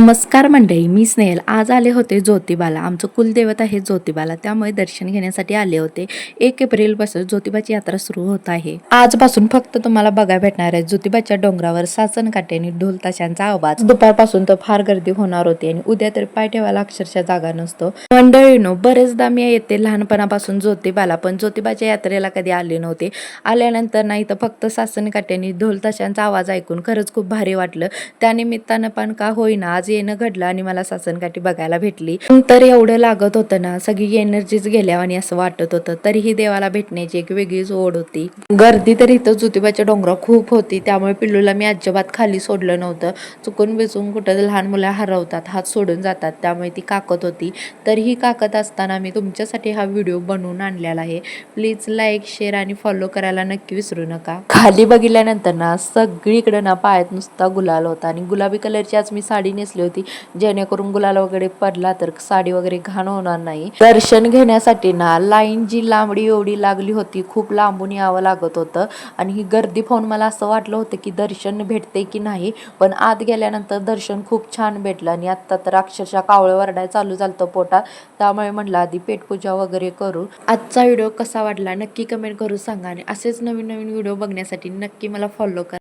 नमस्कार मंडळी, मी स्नेहल आज आले होते ज्योतिबाला. आमचं कुलदैवत आहे ज्योतिबाला, त्यामुळे दर्शन घेण्यासाठी आले होते. 1 एप्रिलपासून ज्योतिबाची यात्रा सुरू होत आहे. आजपासून फक्त तुम्हाला बघायला भेटणार आहे ज्योतिबाच्या डोंगरावर सासन काट्याने ढोल ताशांचा आवाज. दुपारपासून तर फार गर्दी होणार होती आणि उद्या तर पाय ठेवायला अक्षरशः जागा नसतो. मंडळीनो, बरेचदा मी येते लहानपणापासून ज्योतिबाला, पण ज्योतिबाच्या यात्रेला कधी आले नव्हते. आल्यानंतर नाही तर फक्त सासन काट्याने ढोल ताशांचा आवाज ऐकून खरंच खूप भारी वाटलं. त्यानिमित्तानं पण का होईना आज येणं घडलं आणि मला सासनकाठी बघायला भेटली. तर एवढं लागत होतं ना, सगळी एनर्जीच गेल्या आणि असं वाटत होतं. तरीही देवाला भेटण्याची एक वेगळीच ओढ होती. गर्दी तर इथं ज्योतिबाच्या डोंगरावर खूप होती, त्यामुळे पिल्लूला मी अजिबात खाली सोडलं नव्हतं. चुकून बिचून कुठं लहान मुलं हरवतात, हात सोडून जातात, त्यामुळे ती काकत होती. तरीही काकत असताना मी तुमच्यासाठी हा व्हिडिओ बनवून आणलेला आहे. प्लीज लाईक, शेअर आणि फॉलो करायला नक्की विसरू नका. खाली बघितल्यानंतर ना सगळीकडे ना पायात नुसता गुलाल होता आणि गुलाबी कलरची आज मी साडी नेसली होती, जेणेकरून गुलाल वगैरे पडला तर साडी वगैरे घाण होणार नाही. दर्शन घेण्यासाठी ना लाईन जी लांबडी एवढी लागली होती, खूप लांबून यावं लागत होतं आणि ही गर्दी पाहून मला असं वाटलं होतं की दर्शन भेटते की नाही, पण आत गेल्यानंतर दर्शन खूप छान भेटलं आणि आत्ता तर अक्षरशः कावळं वरडाय चालू झालं पोटात. त्यामुळे म्हटलं आधी पेटपूजा वगैरे करू. आजचा व्हिडिओ कसा वाटला नक्की कमेंट करून सांगा आणि असेच नवीन नवीन व्हिडिओ बघण्यासाठी नक्की मला फॉलो करा.